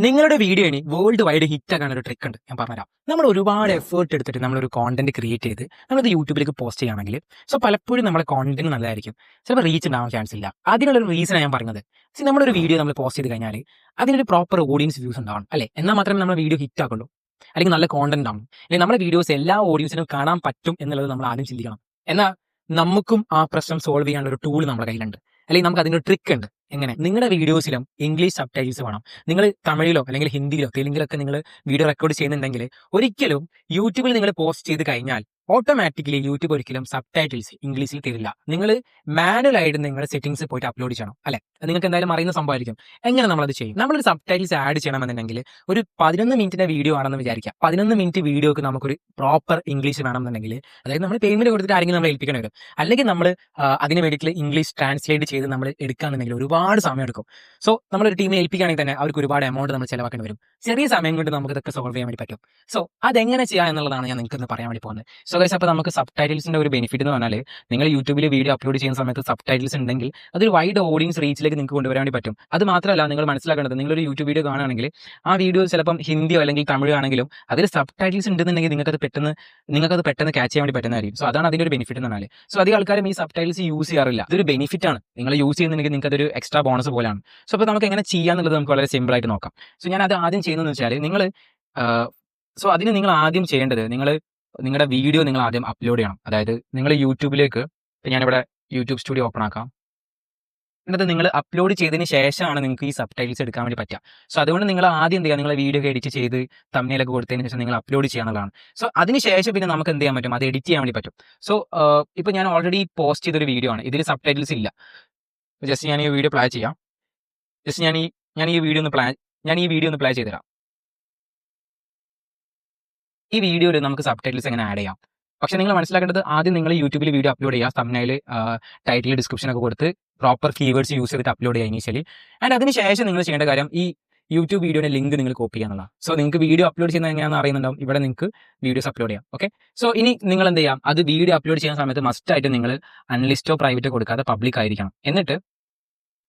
നിങ്ങളുടെ വീഡിയോ ഇനി world wide hit ആക്കാൻ ഒരു ട്രിക്ക് ഉണ്ട്. ഞാൻ പറഞ്ഞുതരാം. നമ്മൾ ഒരുപാട് എഫേർട്ട് എടുത്തിട്ട് നമ്മളൊരു കോണ്ടന്റ് ക്രിയേറ്റ് ചെയ്ത് നമ്മളത് യൂട്യൂബിലേക്ക് പോസ്റ്റ് ചെയ്യുകയാണെങ്കിൽ പലപ്പോഴും നമ്മുടെ കോണ്ടന്റ് നല്ലതായിരിക്കും, ചിലപ്പോൾ റീച്ച് ഉണ്ടാവാൻ ചാൻസ് ഇല്ല. അതിനുള്ളൊരു റീസൺ ഞാൻ പറഞ്ഞത്, നമ്മളൊരു വീഡിയോ നമ്മൾ പോസ്റ്റ് ചെയ്ത് കഴിഞ്ഞാൽ അതിനൊരു പ്രോപ്പർ ഓഡിയൻസ് വ്യൂസ് ഉണ്ടാവണം അല്ലേ, എന്നാൽ മാത്രമേ നമ്മുടെ വീഡിയോ ഹിറ്റ് ആക്കുള്ളൂ. അല്ലെങ്കിൽ നല്ല കോണ്ടന്റ് ആവണം, അല്ലെങ്കിൽ നമ്മുടെ വീഡിയോസ് എല്ലാ ഓഡിയൻസിനും കാണാൻ പറ്റും എന്നുള്ളത് നമ്മൾ ആദ്യം ചിന്തിക്കണം. എന്നാൽ നമുക്കും ആ പ്രശ്നം സോൾവ് ചെയ്യാനുള്ള ഒരു ടൂൾ നമ്മുടെ കയ്യിലുണ്ട്, അല്ലെങ്കിൽ നമുക്ക് അതിനൊരു ട്രിക്ക് ഉണ്ട്. എങ്ങനെ? നിങ്ങളുടെ വീഡിയോസിലും ഇംഗ്ലീഷ് സബ് ടൈറ്റിൽസ് വേണം. നിങ്ങൾ തമിഴിലോ അല്ലെങ്കിൽ ഹിന്ദിയിലോ തെലുങ്കിലൊക്കെ നിങ്ങൾ വീഡിയോ റെക്കോർഡ് ചെയ്യുന്നുണ്ടെങ്കിൽ ഒരിക്കലും യൂട്യൂബിൽ നിങ്ങൾ പോസ്റ്റ് ചെയ്ത് കഴിഞ്ഞാൽ ഓട്ടോമാറ്റിക്കലി യൂട്യൂബ് ഒരിക്കലും സബ് ടൈറ്റിൽസ് ഇംഗ്ലീഷിൽ തരില്ല. നിങ്ങൾ മാനുവൽ ആയിട്ട് നിങ്ങളുടെ സെറ്റിംഗ്സ് പോയിട്ട് അപ്ലോഡ് ചെയ്യണം അല്ലെ. നിങ്ങൾക്ക് എന്തായാലും അറിയുന്ന സംഭവമായിരിക്കും. എങ്ങനെ നമ്മളത് ചെയ്യും? നമ്മളൊരു സബ് ടൈറ്റിൽസ് ആഡ് ചെയ്യണമെന്നുണ്ടെങ്കിൽ ഒരു 11 മിനിറ്റിന്റെ വീഡിയോ ആണെന്ന് വിചാരിക്കാം. 11 മിനിറ്റ് വീഡിയോക്ക് നമുക്കൊരു പ്രോപ്പർ ഇംഗ്ലീഷ് വേണമെന്നുണ്ടെങ്കിൽ, അതായത് നമ്മൾ പേയ്മെന്റ് കൊടുത്തിട്ട് ആരെങ്കിലും നമ്മൾ ഏൽപ്പിക്കേണ്ടി വരും. അല്ലെങ്കിൽ നമ്മൾ അതിന് വേണ്ടിയിട്ട് ഇംഗ്ലീഷ് ട്രാൻസ്ലേറ്റ് ചെയ്ത് നമ്മൾ എടുക്കാന്നുണ്ടെങ്കിൽ ഒരുപാട് സമയം എടുക്കും. സോ നമ്മളൊരു ടീമിനെ ഏൽപ്പിക്കുകയാണെങ്കിൽ തന്നെ അവർക്ക് ഒരുപാട് എമൗണ്ട് നമ്മൾ ചിലവാക്കേണ്ടി വരും. ചെറിയ സമയം കൊണ്ട് നമുക്ക് ഇതൊക്കെ സോൾവ് ചെയ്യാൻ വേണ്ടി പറ്റും. സോ അതെങ്ങനെ ചെയ്യാം എന്നുള്ളതാണ് ഞാൻ നിങ്ങൾക്ക് പറയാൻ വേണ്ടി പോകുന്നത്. സോ ഗൈസ്, അപ്പോൾ നമുക്ക് സബ് ടൈറ്റിൽസിന്റെ ഒരു ബെനിഫിറ്റ് എന്ന് പറഞ്ഞാൽ, നിങ്ങൾ യൂട്യൂബിൽ വീഡിയോ അപ്ലോഡ് ചെയ്യുന്ന സമയത്ത് സബ് ടൈറ്റിൽസ് ഉണ്ടെങ്കിൽ അതൊരു വൈഡ് ഓഡിയൻസ് റീച്ചിലേക്ക് നിങ്ങൾക്ക് കൊണ്ടുവരാൻ വേണ്ടി പറ്റും. അത് മാത്രമല്ല, നിങ്ങൾ മനസ്സിലാക്കേണ്ടത്, നിങ്ങളൊരു യൂട്യൂബ് വീഡിയോ കാണുകയാണെങ്കിൽ ആ വീഡിയോ ചിലപ്പം ഹിന്ദിയോ അല്ലെങ്കിൽ തമിഴോ ആണെങ്കിലും അതിൽ സബ് ടൈറ്റിൽസ് ഉണ്ടെന്നുണ്ടെങ്കിൽ നിങ്ങൾക്കത് പെട്ടെന്ന് ക്യാച്ച് ചെയ്യാൻ വേണ്ടി പറ്റുന്നതായിരിക്കും. സോ അതാണ് അതിന്റെ ഒരു ബെനിഫിറ്റ് എന്ന് പറഞ്ഞാൽ. സോ അധികം ആൾക്കാരും ഈ സബ് ടൈറ്റിൽസ് യൂസ് ചെയ്യാറില്ല. ഇതൊരു ബെനിഫിറ്റ് ആണ്. നിങ്ങൾ യൂസ് ചെയ്യുന്നുണ്ടെങ്കിൽ നിങ്ങൾക്ക് അതൊരു എക്സ്ട്രാ ബോണസ് പോലെയാണ്. സോ അപ്പോൾ നമുക്ക് എങ്ങനെ ചെയ്യാന്നുള്ളത് നമുക്ക് വളരെ സിമ്പിൾ ആയിട്ട് നോക്കാം. സോ ഞാൻ അത് ആദ്യം ചെയ്യുന്നതെന്ന് വെച്ചാൽ, അതിന് നിങ്ങൾ ആദ്യം ചെയ്യേണ്ടത്, നിങ്ങളുടെ വീഡിയോ നിങ്ങൾ ആദ്യം അപ്ലോഡ് ചെയ്യണം. അതായത് നിങ്ങൾ യൂട്യൂബിലേക്ക്, ഞാനിവിടെ യൂട്യൂബ് സ്റ്റുഡിയോ ഓപ്പൺ ആക്കാം. എന്നിട്ട് നിങ്ങൾ അപ്ലോഡ് ചെയ്തതിന് ശേഷമാണ് നിങ്ങൾക്ക് ഈ സബ് ടൈറ്റിൽസ് എടുക്കാൻ വേണ്ടി പറ്റുക. സോ അതുകൊണ്ട് നിങ്ങൾ ആദ്യം എന്ത് ചെയ്യുക, നിങ്ങളെ വീഡിയോ ഒക്കെ എഡിറ്റ് ചെയ്ത് തമ്മിലൊക്കെ കൊടുത്തതിന് ശേഷം നിങ്ങൾ അപ്ലോഡ് ചെയ്യാനുള്ളതാണ്. സോ അതിന് ശേഷം പിന്നെ നമുക്ക് എന്ത് ചെയ്യാൻ പറ്റും, അത് എഡിറ്റ് ചെയ്യാൻ വേണ്ടി പറ്റും. സോ ഇപ്പോൾ ഞാൻ ഓൾറെഡി പോസ്റ്റ് ചെയ്തൊരു വീഡിയോ ആണ്, ഇതിൽ സബ് ടൈറ്റിൽസ് ഇല്ല. ജസ്റ്റ് ഞാൻ ഈ വീഡിയോ പ്ലേ ചെയ്യാം. ജസ്റ്റ് ഞാൻ ഈ വീഡിയോ ഒന്ന് പ്ലേ ചെയ്തുതരാം. ഈ വീഡിയോയിൽ നമുക്ക് സബ് ടൈറ്റിൽസ് എങ്ങനെ ആഡ് ചെയ്യാം. പക്ഷേ നിങ്ങൾ മനസ്സിലാക്കേണ്ടത്, ആദ്യം നിങ്ങൾ യൂട്യൂബിൽ വീഡിയോ അപ്ലോഡ് ചെയ്യുക, തംബ്നെയിൽ, ടൈറ്റിൽ, ഡിസ്ക്രിപ്ഷൻ ഒക്കെ കൊടുത്ത് പ്രോപ്പർ കീവേഡ്സ് യൂസ് ചെയ്തിട്ട് അപ്ലോഡ് ചെയ്യുക ഇനീഷ്യലി. ആൻഡ് അതിനുശേഷം നിങ്ങൾ ചെയ്യേണ്ട കാര്യം, ഈ യൂട്യൂബ് വീഡിയോയുടെ ലിങ്ക് നിങ്ങൾ കോപ്പി ചെയ്യാന്നുള്ളതാണ്. സോ നിങ്ങൾക്ക് വീഡിയോ അപ്ലോഡ് ചെയ്യുന്നത് എങ്ങനെയാണെന്ന് അറിയുന്നുണ്ടാവും. ഇവിടെ നിങ്ങൾക്ക് വീഡിയോസ് അപ്ലോഡ് ചെയ്യാം. ഓക്കെ, സോ ഇനി നിങ്ങൾ എന്ത് ചെയ്യാം, അത് വീഡിയോ അപ്ലോഡ് ചെയ്യുന്ന സമയത്ത് മസ്റ്റായിട്ട് നിങ്ങൾ അൺലിസ്റ്റോ പ്രൈവറ്റോ കൊടുക്കാതെ പബ്ലിക് ആയിരിക്കണം. എന്നിട്ട്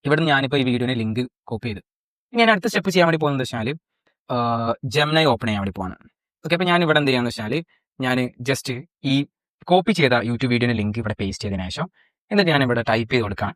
ഇവിടെ ഞാനിപ്പോൾ ഈ വീഡിയോയുടെ ലിങ്ക് കോപ്പി ചെയ്ത് ഞാൻ അടുത്ത സ്റ്റെപ്പ് ചെയ്യാൻ വേണ്ടി പോകുന്നത് വെച്ചാൽ, ജെമിനി ഓപ്പൺ ചെയ്യാൻ വേണ്ടി പോവാണ്. ഓക്കെ, അപ്പോൾ ഞാൻ ഇവിടെ എന്ത് ചെയ്യാന്ന് വെച്ചാൽ, ഞാൻ ജസ്റ്റ് ഈ കോപ്പി ചെയ്ത യൂട്യൂബ് വീഡിയോയുടെ ലിങ്ക് ഇവിടെ പേസ്റ്റ് ചെയ്തതിനു ശേഷം എന്നിട്ട് ഞാൻ ഇവിടെ ടൈപ്പ് ചെയ്ത് കൊടുക്കാം.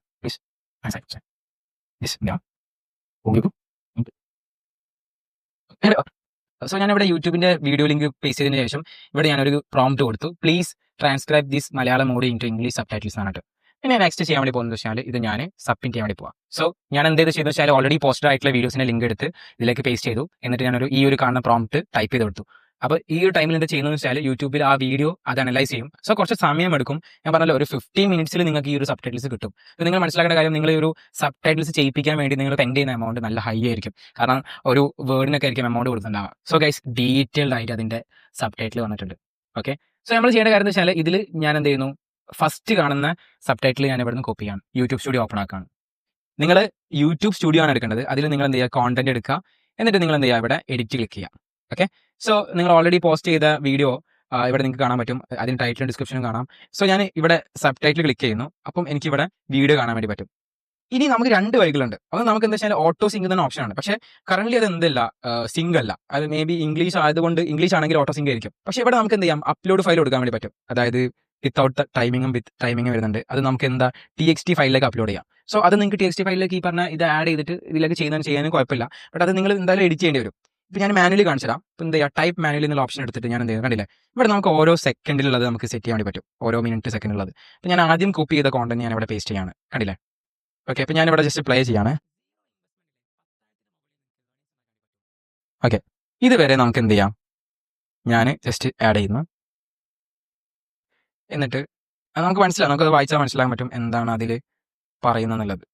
സോ ഞാനിവിടെ യൂട്യൂബിന്റെ വീഡിയോ ലിങ്ക് പേസ്റ്റ് ചെയ്തതിനു ശേഷം ഇവിടെ ഞാനൊരു പ്രോംപ്റ്റ് കൊടുത്തു, please transcribe this Malayalam audio into English sub titles ആണ്. പിന്നെ നെക്സ്റ്റ് ചെയ്യാൻ വേണ്ടി പോകുന്നത് വെച്ചാൽ, ഇത് ഞാൻ സബ്മിറ്റ് ചെയ്യാൻ വേണ്ടി പോവാം. സോ ഞാൻ എന്ത് ചെയ്തെന്ന് വെച്ചാൽ, ഓൾറെഡി പോസ്റ്റഡ് ആയിട്ടുള്ള വീഡിയോസിന്റെ ലിങ്ക് എടുത്ത് ഇതിലേക്ക് പേസ്റ്റ് ചെയ്തു. എന്നിട്ട് ഞാനൊരു ഈ ഒരു കാണുന്ന പ്രോംപ്റ്റ് ടൈപ്പ് ചെയ്ത് കൊടുത്തു. അപ്പോൾ ഈ ഒരു ടൈമിൽ എന്താ ചെയ്യുന്നത് വെച്ചാൽ, യൂട്യൂബിൽ ആ വീഡിയോ അത് അനലൈസ് ചെയ്യും. സോ കുറച്ച് സമയം എടുക്കും. ഞാൻ പറഞ്ഞല്ലോ, ഒരു 15 മിനിറ്റ്സിൽ നിങ്ങൾക്ക് ഈ ഒരു സബ് ടൈറ്റിൽസ് കിട്ടും. നിങ്ങൾ മനസ്സിലാക്കേണ്ട കാര്യം, നിങ്ങൾ ഒരു സബ് ടൈറ്റിൽസ് ചെയ്യിപ്പിക്കാൻ വേണ്ടി നിങ്ങൾ സ്പെൻഡ് ചെയ്യുന്ന എമൗണ്ട് നല്ല ഹൈ ആയിരിക്കും. കാരണം ഒരു വേർഡിനൊക്കെ ആയിരിക്കും എമൗണ്ട് കൊടുക്കുന്നുണ്ടാവുക. സോ ഗൈസ്, ഡീറ്റെയിൽഡ് ആയിട്ട് അതിന്റെ സബ് ടൈറ്റിൽ വന്നിട്ടുണ്ട്. ഓക്കെ, സോ നമ്മൾ ചെയ്യേണ്ട കാര്യം എന്ന് വെച്ചാൽ, ഇതിൽ ഞാൻ എന്ത് ചെയ്യുന്നു, ഫസ്റ്റ് കാണുന്ന സബ് ടൈറ്റിൽ ഞാൻ ഇവിടെ നിന്ന് കോപ്പി ചെയ്യാണ്. യൂട്യൂബ് സ്റ്റുഡിയോ ഓപ്പൺ ആക്കാണ്. നിങ്ങൾ യൂട്യൂബ് സ്റ്റുഡിയോ ആണ് എടുക്കേണ്ടത്. അതിൽ നിങ്ങൾ എന്ത് ചെയ്യുക, കോണ്ടന്റ് എടുക്കുക. എന്നിട്ട് നിങ്ങൾ എന്ത് ചെയ്യുക, ഇവിടെ എഡിറ്റ് ക്ലിക്ക് ചെയ്യുക. ഓക്കെ, സോ നിങ്ങൾ ഓൾറെഡി പോസ്റ്റ് ചെയ്ത വീഡിയോ ഇവിടെ നിങ്ങൾക്ക് കാണാൻ പറ്റും. അതിന് ടൈറ്റിലും ഡിസ്ക്രിപ്ഷനും കാണാം. സോ ഞാൻ ഇവിടെ സബ് ടൈറ്റിൽ ക്ലിക്ക് ചെയ്യുന്നു. അപ്പം എനിക്ക് ഇവിടെ വീഡിയോ കാണാൻ വേണ്ടി പറ്റും. ഇനി നമുക്ക് 2 വഴികളുണ്ട്. അത് നമുക്ക് എന്താ വെച്ചാൽ, ഓട്ടോ സിങ്ക് എന്ന ഓപ്ഷൻ ആണ്. പക്ഷേ കറന്റ് അത് എന്തല്ല, സിങ്ക് അല്ല. അത് മേ ബി ഇംഗ്ലീഷ് ആയതുകൊണ്ട്, ഇംഗ്ലീഷ് ആണെങ്കിൽ ഓട്ടോ സിങ്ക് ആയിരിക്കും. പക്ഷേ ഇവിടെ നമുക്ക് എന്ത് ചെയ്യാം, അപ്ലോഡ് ഫയൽ കൊടുക്കാൻ വേണ്ടി പറ്റും. അതായത് വിത്തൗട്ട് ടൈമിങ്ങും വിത്ത് ടൈമിങ്ങും വരുന്നുണ്ട്. അത് നമുക്ക് എന്താ TXT ഫയലിലേക്ക് അപ്ലോഡ് ചെയ്യാം. സോ അത് നിങ്ങൾക്ക് TXT ഫയലിലേക്ക് ഈ പറഞ്ഞ ഇത് ആഡ് ചെയ്തിട്ട് ഇതിലേക്ക് ചെയ്യാനും കുഴപ്പമില്ല. ബട്ട് അത് നിങ്ങൾ എന്തായാലും എഡിറ്റ് ചെയ്യേണ്ടി വരും. ഇപ്പോൾ ഞാൻ മാനുവലി കാണിച്ചു തരാം. ഇപ്പോൾ എന്ത് ചെയ്യുക, ടൈപ്പ് മാനുവലി എന്നുള്ള ഓപ്ഷൻ എടുത്തിട്ട് ഞാൻ എന്ത് ചെയ്യുക, കണ്ടില്ലേ, ഇവിടെ നമുക്ക് ഓരോ സെക്കൻഡിലുള്ളത് നമുക്ക് സെറ്റ് ചെയ്യാൻ വേണ്ടി പറ്റും. ഓരോ മിനിറ്റ് സെക്കൻഡിലുള്ളത്. അപ്പോൾ ഞാൻ ആദ്യം കോപ്പി ചെയ്ത കോണ്ടന്റ് ഞാൻ ഇവിടെ പേസ്റ്റ് ചെയ്യാണ്. കണ്ടില്ലേ. ഓക്കെ, അപ്പോൾ ഞാനിവിടെ ജസ്റ്റ് പ്ലേ ചെയ്യാണ്. ഓക്കെ, ഇതുവരെ നമുക്ക് എന്ത് ചെയ്യാം, ഞാൻ ജസ്റ്റ് ആഡ് ചെയ്യുന്നു. എന്നിട്ട് നമുക്ക് മനസ്സിലാവും, നമുക്കത് വായിച്ചാൽ മനസ്സിലാക്കാൻ പറ്റും എന്താണ് അതിൽ പറയുന്നത്.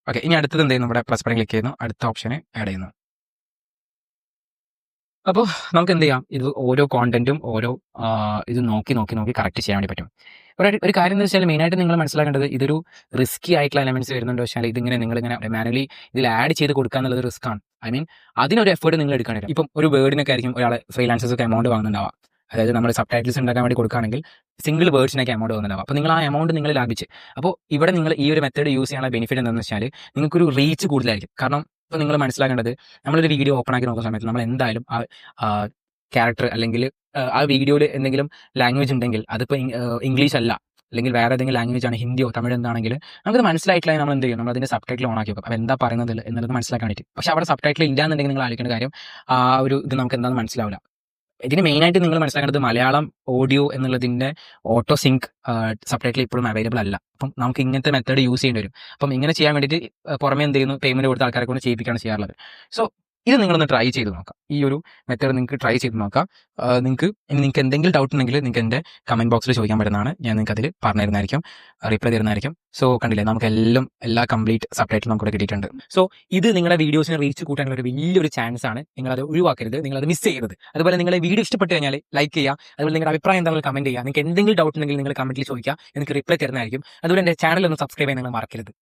ഓക്കെ, ഇനി അടുത്തത് എന്ത് ചെയ്യുന്നു, ഇവിടെ പ്ലസ് ബട്ടൺ ക്ലിക്ക് ചെയ്യുന്നു, അടുത്ത ഓപ്ഷന് ആഡ് ചെയ്യുന്നു. അപ്പോൾ നമുക്ക് എന്ത് ചെയ്യാം, ഇത് ഓരോ കോണ്ടന്റും ഓരോ ഇത് നോക്കി കറക്റ്റ് ചെയ്യാൻ വേണ്ടി പറ്റും. ഒരു കാര്യം എന്ന് വെച്ചാൽ, മെയിനായിട്ട് നിങ്ങൾ മനസ്സിലാക്കേണ്ടത്, ഇതൊരു റിസ്കി ആയിട്ടുള്ള എലമെന്റ്സ് വരുന്നുണ്ട്. പക്ഷേ ഇതിങ്ങനെ നിങ്ങളിങ്ങനെ മാനുവലി ഇതിൽ ആഡ് ചെയ്ത് കൊടുക്കുക എന്നുള്ളത് റിസ്ക് ആണ്. ഐ മീൻ അതിനൊരു എഫേർട്ട് നിങ്ങൾ എടുക്കാൻ വരും. ഇപ്പം ഒരു വേർഡിനൊക്കെ ആയിരിക്കും ഒരാൾ ഫ്രീലാൻസേഴ്സ് ഒക്കെ എമൗണ്ട് വാങ്ങുന്നുണ്ടാവുക. അതായത് നമ്മൾ സബ് ടൈറ്റിൽസ് ഉണ്ടാക്കാൻ വേണ്ടി കൊടുക്കുകയാണെങ്കിൽ സിംഗിൾ വേർഡ്സിനൊക്കെ എമൗണ്ട് വാങ്ങുന്നുണ്ടാവും. അപ്പോൾ നിങ്ങൾ ആ എമൗണ്ട് നിങ്ങൾ ലാഭിച്ച്, അപ്പോൾ ഇവിടെ നിങ്ങൾ ഈ ഒരു മെത്തേഡ് യൂസ് ചെയ്യാനുള്ള ബെനിഫിറ്റ് എന്താണെന്ന് വെച്ചാൽ, നിങ്ങൾക്കൊരു റീച്ച് കൂടുതലായിരിക്കും. കാരണം ഇപ്പൊ നിങ്ങൾ മനസ്സിലാക്കേണ്ടത് നമ്മളൊരു വീഡിയോ ഓപ്പൺ ആക്കി നോക്കുന്ന സമയത്ത് നമ്മൾ എന്തായാലും ആ ക്യാരക്ടർ അല്ലെങ്കിൽ ആ വീഡിയോയിൽ എന്തെങ്കിലും ലാംഗ്വേജ് ഉണ്ടെങ്കിൽ അതിപ്പോൾ ഇംഗ്ലീഷ് അല്ല അല്ലെങ്കിൽ വേറെ ഏതെങ്കിലും ലാംഗ്വേജ് ആണ് ഹിന്ദിയോ തമിഴ് എന്താണെങ്കിലും നമുക്കത് മനസ്സിലായിട്ടില്ല നമ്മൾ എന്ത് ചെയ്യും നമ്മൾ അതിന്റെ സബ് ടൈറ്റിൽ ഓൺ ആക്കി വെക്കും അപ്പോൾ എന്താ പറയുന്നത് എന്നുള്ളത് മനസ്സിലാക്കാൻ വേണ്ടി പക്ഷെ അവിടെ സബ് ടൈറ്റിൽ ഇല്ല എന്നുണ്ടെങ്കിൽ നിങ്ങൾ ആലോചിക്കേണ്ട കാര്യം ആ ഒരു ഇത് നമുക്ക് എന്താണെന്ന് മനസ്സിലാവില്ല ഇതിന് മെയിനായിട്ട് നിങ്ങൾ മനസ്സിലാക്കേണ്ടത് മലയാളം ഓഡിയോ എന്നുള്ളതിന്റെ ഓട്ടോ സിങ്ക് സബ് ടൈറ്റിൽ ഇപ്പോഴും അവൈലബിൾ അല്ല അപ്പം നമുക്ക് ഇങ്ങനത്തെ മെത്തേഡ് യൂസ് ചെയ്യേണ്ടി വരും അപ്പം ഇങ്ങനെ ചെയ്യാൻ വേണ്ടിയിട്ട് പുറമെ എന്ത് ചെയ്യുന്നു പേയ്മെന്റ് കൊടുത്ത ആൾക്കാരെ കൊണ്ട് ചെയ്യിപ്പിക്കുകയാണ് ചെയ്യാറുള്ളത് സോ ഇത് നിങ്ങളൊന്ന് ട്രൈ ചെയ്ത് നോക്കാം ഈ ഒരു മെത്തേഡ് നിങ്ങൾക്ക് ട്രൈ ചെയ്ത് നോക്കാം നിങ്ങൾക്ക് എന്തെങ്കിലും ഡൗട്ട് ഉണ്ടെങ്കിൽ നിങ്ങൾക്ക് എൻ്റെ കമന്റ് ബോക്സിൽ ചോദിക്കാൻ പറ്റുന്നതാണ് ഞാൻ നിങ്ങൾക്ക് അതിൽ പറഞ്ഞു തരുന്നതായിരിക്കും റിപ്ലൈ തരുന്നതായിരിക്കും സോ കണ്ടില്ലേ നമുക്ക് എല്ലാ കംപ്ലീറ്റ് സബ് ടൈറ്റിൽ നമുക്ക് കിട്ടിയിട്ടുണ്ട് സോ ഇത് നിങ്ങളുടെ വീഡിയോസിന് റീച്ച് കൂട്ടാനുള്ള ഒരു വലിയൊരു ചാൻസ് ആണ് നിങ്ങളത് ഒഴിവാക്കരുത് നിങ്ങളത് മിസ് ചെയ്യരുത് അതുപോലെ നിങ്ങളെ വീഡിയോ ഇഷ്ടപ്പെട്ട് കഴിഞ്ഞാൽ ലൈക്ക് ചെയ്യുക അതുപോലെ നിങ്ങളുടെ അഭിപ്രായം എന്താണെന്ന് കമന്റ് ചെയ്യുക നിങ്ങൾക്ക് എന്തെങ്കിലും ഡൗട്ട് ഉണ്ടെങ്കിൽ നിങ്ങൾ കമന്റിൽ ചോദിക്കുക എനിക്ക് റിപ്ലൈ തരുന്നതായിരിക്കും അതുപോലെ എൻ്റെ ചാനൽ ഒന്ന് സബ്സ്ക്രൈബ് ചെയ്യാൻ നിങ്ങൾ മറക്കരുത്